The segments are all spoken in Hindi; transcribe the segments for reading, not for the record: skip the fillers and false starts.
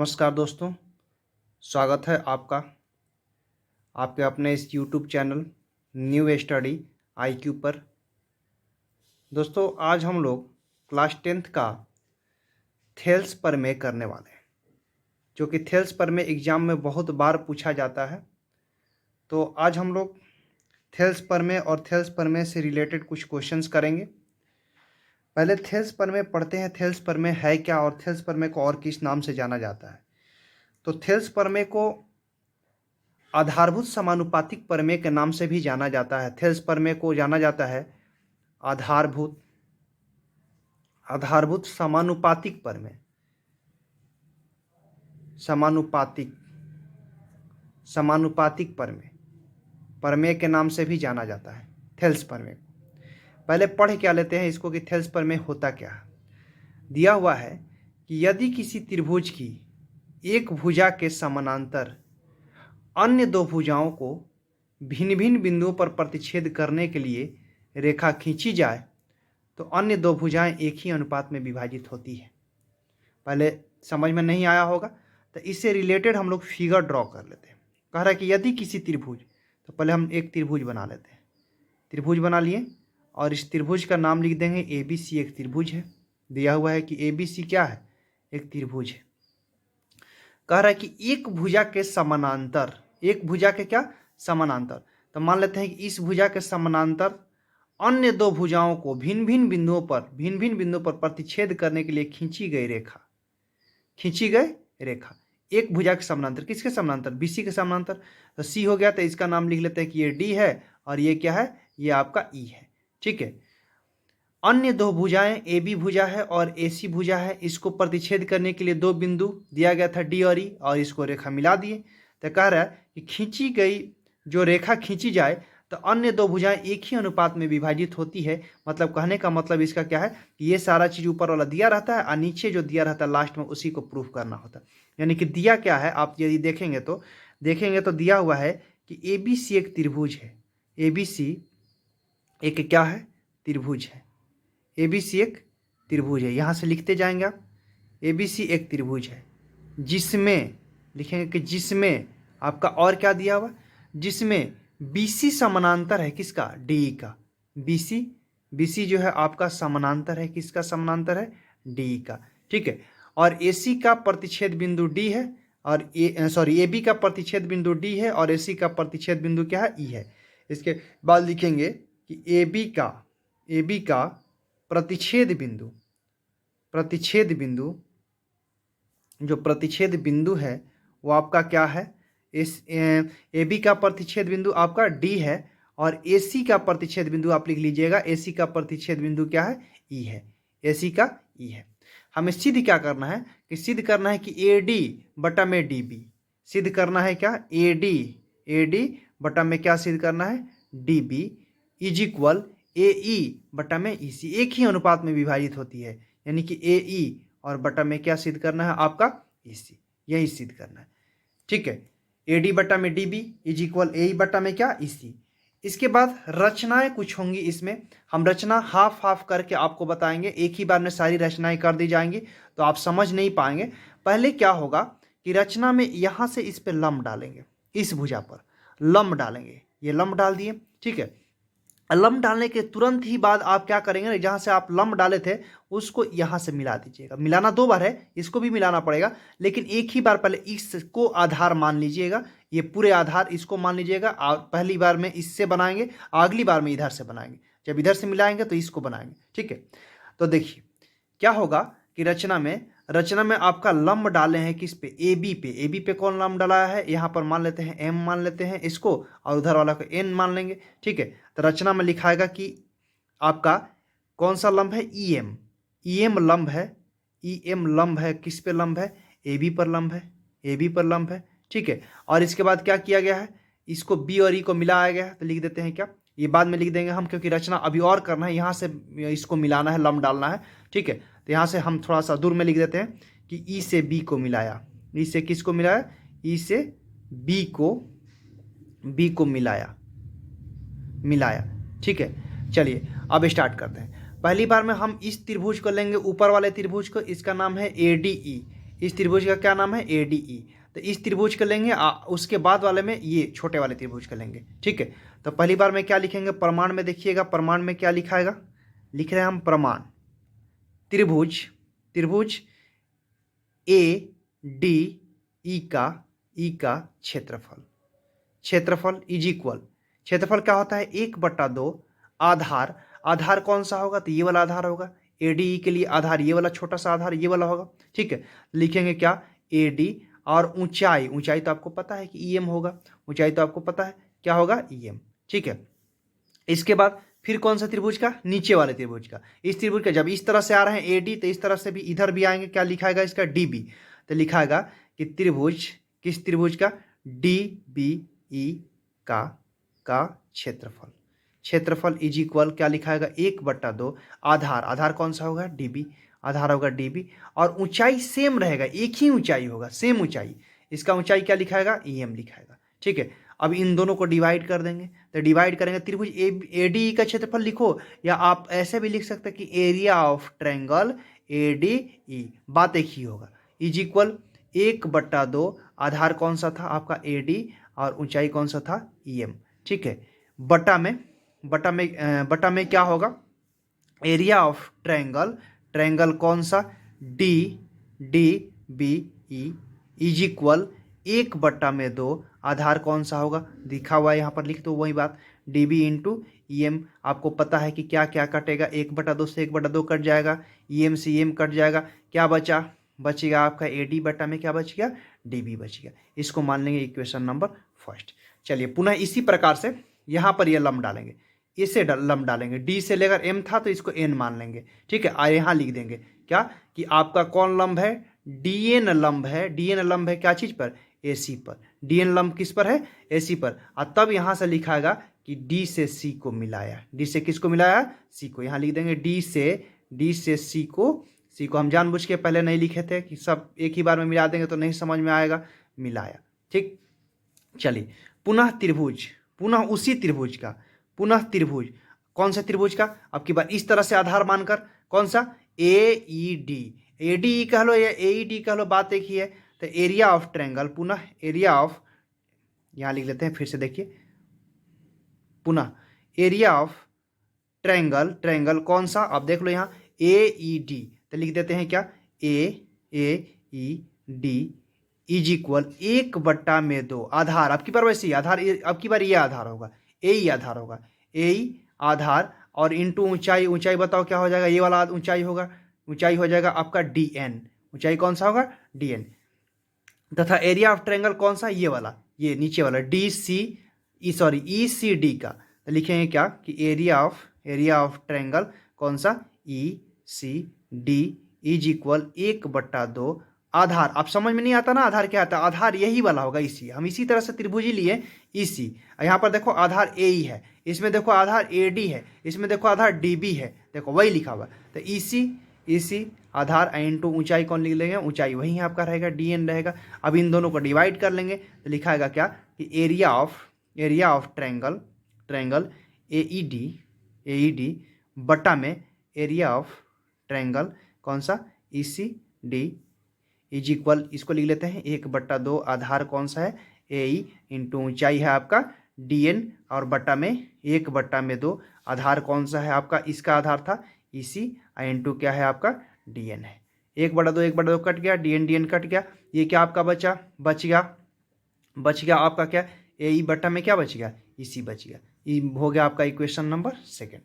नमस्कार दोस्तों, स्वागत है आपका आपके अपने इस YouTube channel new study IQ पर। दोस्तों आज हम लोग क्लास 10th का थेल्स प्रमेय करने वाले हैं, जो कि थेल्स प्रमेय एग्जाम में बहुत बार पूछा जाता है। तो आज हम लोग थेल्स प्रमेय और थेल्स प्रमेय से रिलेटेड कुछ क्वेश्चंस करेंगे। पहले थेल्स प्रमेय पढ़ते हैं, थेल्स प्रमेय है क्या और थेल्स प्रमेय को और किस नाम से जाना जाता है। तो थेल्स प्रमेय को आधारभूत समानुपातिक प्रमेय के नाम से भी जाना जाता है। थेल्स प्रमेय को जाना जाता है आधारभूत आधारभूत समानुपातिक प्रमेय, समानुपातिक समानुपातिक प्रमेय प्रमेय के नाम से भी जाना जाता है थेल्स प्रमेय। पहले पढ़ क्या लेते हैं इसको कि थेल्स प्रमेय होता क्या है। दिया हुआ है कि यदि किसी त्रिभुज की एक भुजा के समानांतर अन्य दो भुजाओं को भिन्न भिन्न बिंदुओं पर प्रतिच्छेद करने के लिए रेखा खींची जाए तो अन्य दो भुजाएं एक ही अनुपात में विभाजित होती है। पहले समझ में नहीं आया होगा तो इससे रिलेटेड हम लोग फिगर ड्रॉ कर लेते हैं। कह रहा है कि यदि किसी त्रिभुज, तो पहले हम एक त्रिभुज बना लेते हैं। त्रिभुज बना लिए और इस त्रिभुज का नाम लिख देंगे ABC। एक त्रिभुज है, दिया हुआ है कि ABC क्या है, एक त्रिभुज है। कह रहा है कि एक भुजा के समानांतर, एक भुजा के क्या समानांतर, तो मान लेते हैं कि इस भुजा के समानांतर अन्य दो भुजाओं को भिन्न भिन्न बिंदुओं पर प्रतिच्छेद करने के लिए खींची गई रेखा एक भुजा के समानांतर, किसके समानांतर, BC के समानांतर। तो C हो गया, तो इसका नाम लिख लेते हैं कि ये D है और ये क्या है, ये आपका E है। ठीक है, अन्य दो भुजाएं AB भुजा है और AC भुजा है, इसको प्रतिच्छेद करने के लिए दो बिंदु दिया गया था D और E, और इसको रेखा मिला दिए। तो कह रहा है कि खींची गई जो रेखा खींची जाए तो अन्य दो भुजाएं एक ही अनुपात में विभाजित होती है। मतलब कहने का मतलब इसका क्या है कि ये सारा चीज ऊपर वाला दिया रहता है और नीचे जो दिया रहता है लास्ट में उसी को प्रूफ करना होता है। यानी कि दिया क्या है, आप यदि देखेंगे तो दिया हुआ है कि ABC एक त्रिभुज है। ABC एक क्या है, त्रिभुज है। ABC एक त्रिभुज है, यहाँ से लिखते जाएंगे आप। ABC एक त्रिभुज है जिसमें लिखेंगे कि जिसमें आपका और क्या दिया हुआ, जिसमें BC समानांतर है किसका, DE का। BC जो है आपका समानांतर है, किसका समानांतर है, DE का। ठीक है, और AC का प्रतिच्छेद बिंदु D है और AB का प्रतिच्छेद बिंदु D है और AC का प्रतिच्छेद बिंदु क्या है, E है। इसके बाद लिखेंगे कि AB का प्रतिच्छेद बिंदु जो प्रतिच्छेद बिंदु है वो आपका क्या है, इस AB का प्रतिच्छेद बिंदु आपका D है और AC का प्रतिच्छेद बिंदु आप लिख लीजिएगा, AC का प्रतिच्छेद बिंदु क्या है, E है। AC का E है। हमें सिद्ध क्या करना है कि सिद्ध करना है कि AD बटा में DB, सिद्ध करना है क्या, AD बटा में क्या सिद्ध करना है, DB इज इक्वल AE बटा में EC, एक ही अनुपात में विभाजित होती है। यानी कि AE और बटा में क्या सिद्ध करना है आपका, EC, यही सिद्ध करना है। ठीक है, AD बटा में DB इज इक्वल AE बटा में क्या, EC। इसके बाद रचनाएं कुछ होंगी, इसमें हम रचना हाफ करके आपको बताएंगे, एक ही बार में सारी रचनाएं कर दी जाएंगी तो आप समझ नहीं पाएंगे। पहले क्या होगा कि रचना में यहाँ से इस पे लंब डालेंगे, इस भुजा पर लंब डालेंगे, ये लंब डाल दिए। ठीक है, लंब डालने के तुरंत ही बाद आप क्या करेंगे, जहां से आप लंब डाले थे उसको यहां से मिला दीजिएगा। मिलाना दो बार है, इसको भी मिलाना पड़ेगा, लेकिन एक ही बार पहले इसको आधार मान लीजिएगा, ये पूरे आधार इसको मान लीजिएगा। पहली बार में इससे बनाएंगे, अगली बार में इधर से बनाएंगे, जब इधर से मिलाएंगे तो इसको बनाएंगे। ठीक है, तो देखिए क्या होगा कि रचना में आपका लंब डाले हैं किस पे, AB पे कौन लंब डाला है, यहाँ पर मान लेते हैं M मान लेते हैं इसको, और उधर वाला को N मान लेंगे। ठीक है, तो रचना में लिखाएगा कि आपका कौन सा लंब है, EM लंब है, किस पे लंब है, AB पर लंब है। ठीक है, और इसके बाद क्या किया गया है, इसको B और E को मिलाया गया है, तो लिख देते हैं क्या, ये बाद में लिख देंगे हम, क्योंकि रचना अभी और करना है, यहाँ से इसको मिलाना है, लंब डालना है। ठीक है, तो यहाँ से हम थोड़ा सा दूर में लिख देते हैं कि E से B को मिलाया, E से किसको मिलाया, E से B को मिलाया। ठीक है, चलिए अब स्टार्ट करते हैं। पहली बार में हम इस त्रिभुज को लेंगे, ऊपर वाले त्रिभुज को, इसका नाम है ADE। इस त्रिभुज का क्या नाम है, ADE। तो इस त्रिभुज का लेंगे, उसके बाद वाले में ये छोटे वाले त्रिभुज का लेंगे। ठीक है, तो पहली बार में क्या लिखेंगे, प्रमाण में देखिएगा, प्रमाण में क्या लिखाएगा, लिख रहे हैं हम प्रमाण, त्रिभुज, त्रिभुज ADE का क्षेत्रफल, क्षेत्रफल इज इक्वल, क्षेत्रफल क्या होता है 1/2 आधार, आधार कौन सा होगा, तो ये वाला आधार होगा, ADE के लिए आधार ये वाला छोटा सा आधार ये वाला होगा। ठीक है, लिखेंगे क्या, AD, और ऊंचाई, ऊंचाई तो आपको पता है कि EM होगा, ऊंचाई तो आपको पता है क्या होगा, EM। ठीक है, इसके बाद फिर कौन सा त्रिभुज का, नीचे वाले त्रिभुज का, इस त्रिभुज का जब इस तरह से आ रहे हैं AD, तो इस तरह से भी इधर भी आएंगे, क्या लिखाएगा इसका, DB। तो लिखाएगा कि त्रिभुज, किस त्रिभुज का, DBE का क्षेत्रफल, क्षेत्रफल इज इक्वल क्या लिखाएगा, 1/2 आधार, आधार कौन सा होगा, DB, आधार होगा DB, और ऊंचाई सेम रहेगा, एक ही ऊंचाई होगा, सेम ऊंचाई, इसका ऊंचाई क्या लिखाएगा, EM लिखाएगा। ठीक है, अब इन दोनों को डिवाइड कर देंगे, तो डिवाइड करेंगे, त्रिभुज ADE का क्षेत्रफल लिखो, या आप ऐसे भी लिख सकते हैं कि एरिया ऑफ ट्रायंगल ADE, बात एक ही होगा, इज इक्वल 1/2 आधार कौन सा था आपका AD, और ऊंचाई कौन सा था, EM। ठीक है, बटा में क्या होगा, एरिया ऑफ ट्रायंगल, ट्रायंगल कौन सा, DBE इज इक्वल 1/2 आधार कौन सा होगा, दिखा हुआ है यहाँ पर, लिख दो वही बात, DB इंटू EM। आपको पता है कि क्या क्या कटेगा, 1/2 से 1/2 कट जाएगा, EM से EM कट जाएगा, क्या बचेगा आपका AD बटा में क्या बच गया, DB बच गया। इसको मान लेंगे इक्वेशन नंबर फर्स्ट। चलिए पुनः इसी प्रकार से यहाँ पर ये लंब डालेंगे, इसे लंब डालेंगे, D से लेकर M था तो इसको N मान लेंगे। ठीक है, यहाँ लिख देंगे क्या कि आपका कौन लंब है, DN लंब है, DN लंब है क्या चीज पर, AC पर, DN लंब किस पर है, AC पर। और तब यहां से लिखाएगा कि D से C को मिलाया, D से किसको मिलाया, C को, यहां लिख देंगे D से C को हम जानबूझ के पहले नहीं लिखे थे कि सब एक ही बार में मिला देंगे तो नहीं समझ में आएगा, मिलाया। ठीक, चलिए पुनः त्रिभुज, पुनः उसी त्रिभुज का, पुनः त्रिभुज कौन सा त्रिभुज का, अब की बार इस तरह से आधार मानकर, कौन सा, ADE कह लो या AED कह लो, बात एक ही है। तो एरिया ऑफ ट्रायंगल, पुनः एरिया ऑफ, यहां लिख लेते हैं फिर से देखिए, पुनः एरिया ऑफ ट्रायंगल, ट्रायंगल कौन सा, आप देख लो यहाँ AED, तो लिख देते हैं क्या, AED इज इक्वल 1/2 आधार, आपकी बार वैसे ही आधार, अब की बार ये आधार होगा, AE आधार होगा, AE आधार, और इंटू ऊंचाई, ऊंचाई बताओ क्या हो जाएगा, ये वाला ऊंचाई होगा, ऊंचाई हो जाएगा आपका DN, ऊंचाई कौन सा होगा, DN, तथा एरिया ऑफ ट्रायंगल कौन सा, ये वाला, ये नीचे वाला ECD का, तो लिखेंगे क्या कि एरिया ऑफ ट्रायंगल कौन सा, ECD इज इक्वल 1/2 आधार। आप समझ में नहीं आता ना आधार क्या आता है, आधार यही वाला होगा, इसी, हम इसी तरह से त्रिभुज ही लिए, EC, यहाँ पर देखो आधार AE है, इसमें देखो आधार AD है, इसमें देखो आधार DB है, देखो वही लिखा हुआ है। तो EC आधार इंटू ऊंचाई कौन लिख लेंगे, ऊंचाई वही आपका रहेगा, DN रहेगा। अब इन दोनों को डिवाइड कर लेंगे तो लिखाएगा क्या कि एरिया ऑफ ट्रायंगल AED बटा में एरिया ऑफ ट्रायंगल कौन सा, ECD इज इक्वल, इसको लिख लेते हैं 1/2 आधार कौन सा है, AE इंटू ऊंचाई है आपका DN, और बटा में 1/2 आधार कौन सा है आपका, इसका आधार था EC, इंटू क्या है आपका DN है। 1/2 कट गया, DN कट गया, ये क्या आपका बच गया आपका क्या, AE बटा में क्या बच गया, EC बच गया। ये हो गया आपका इक्वेशन नंबर सेकेंड।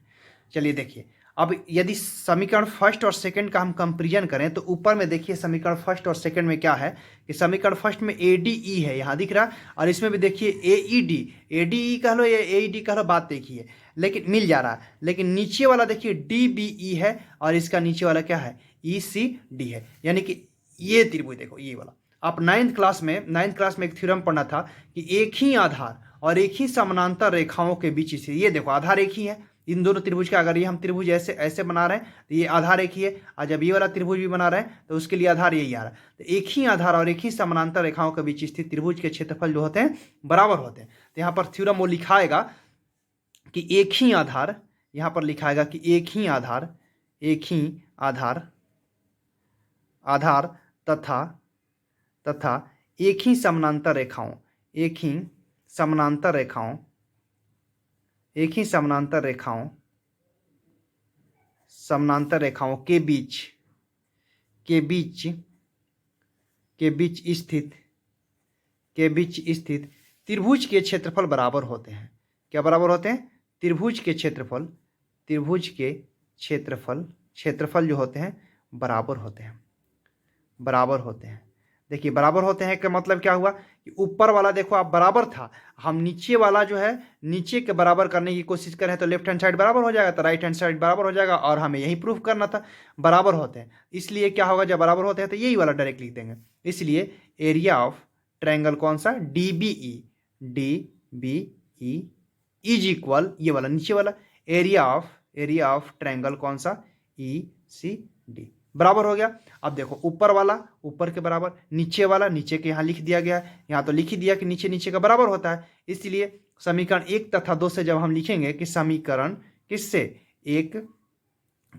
चलिए देखिए, अब यदि समीकरण फर्स्ट और सेकंड का हम कंपेरिजन करें तो ऊपर में देखिए समीकरण फर्स्ट और सेकंड में क्या है कि समीकरण फर्स्ट में ADE है, यहाँ दिख रहा, और इसमें भी देखिए ADE कह लो या AED कह लो, बात देखिए, लेकिन मिल जा रहा है, लेकिन नीचे वाला देखिए DBE है, और इसका नीचे वाला क्या है, ECD है, यानी कि ये त्रिभुज देखो, ये वाला आप नाइन्थ क्लास में एक थ्योरम पढ़ना था कि एक ही आधार और एक ही समानांतर रेखाओं के बीच से, ये देखो आधार एक ही है इन दोनों त्रिभुज का, अगर ये हम त्रिभुज ऐसे बना रहे हैं तो ये आधार एक ही है, और जब ये वाला त्रिभुज भी बना रहे हैं तो उसके लिए आधार यही आ रहा है। तो एक ही आधार और एक ही समानांतर रेखाओं के बीच स्थित त्रिभुज के क्षेत्रफल जो होते हैं बराबर होते हैं। तो यहाँ पर थ्योरम वो लिखाएगा कि एक ही आधार, यहाँ पर लिखाएगा कि एक ही आधार तथा तथा एक ही समानांतर रेखाओं एक ही समानांतर रेखाओं एक ही समानांतर रेखाओं समानांतर रेखाओं के बीच के बीच के बीच स्थित के बीच स्थित त्रिभुज के क्षेत्रफल बराबर होते हैं। क्या बराबर होते हैं? त्रिभुज के क्षेत्रफल जो होते हैं बराबर होते हैं। देखिए बराबर होते हैं का मतलब क्या हुआ कि ऊपर वाला देखो आप बराबर था, हम नीचे वाला जो है नीचे के बराबर करने की कोशिश करें तो लेफ्ट हैंड साइड बराबर हो जाएगा, तो राइट हैंड साइड बराबर हो जाएगा, और हमें यही प्रूफ करना था बराबर होते हैं। इसलिए क्या होगा, जब बराबर होते हैं तो यही वाला डायरेक्ट लिख देंगे। इसलिए एरिया ऑफ ट्रायंगल कौन सा? DBE इज इक्वल, ये वाला नीचे वाला एरिया ऑफ ट्रायंगल कौन सा? ECD बराबर हो गया। अब देखो ऊपर वाला ऊपर के बराबर, नीचे वाला नीचे के यहाँ लिख दिया गया है, यहाँ तो लिख ही दिया कि नीचे नीचे का बराबर होता है। इसलिए समीकरण 1 तथा 2 से जब हम लिखेंगे कि समीकरण किससे? 1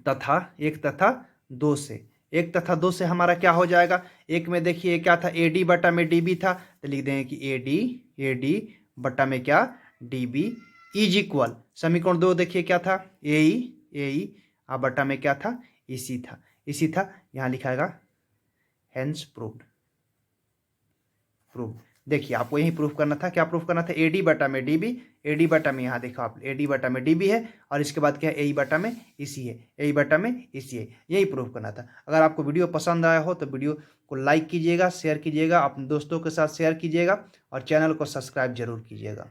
तथा 2 से, 1 तथा 2 से हमारा क्या हो जाएगा? एक में देखिए क्या था? AD बटा में DB था, तो लिख देंगे कि AD बटा में क्या? DB इज इक्वल, समीकरण 2 देखिए क्या था? AE बटा में क्या था? EC था, यहाँ लिखाएगा हेंस प्रूव्ड। देखिए आपको यही प्रूफ करना था। क्या प्रूफ करना था? AD बटा में DB, AD बटा में यहाँ देखो आप AD बटा में DB है, और इसके बाद क्या है? AE बटा में EC है, AE बटा में EC है, यही प्रूफ करना था। अगर आपको वीडियो पसंद आया हो तो वीडियो को लाइक कीजिएगा, शेयर कीजिएगा, अपने दोस्तों के साथ शेयर कीजिएगा, और चैनल को सब्सक्राइब जरूर कीजिएगा।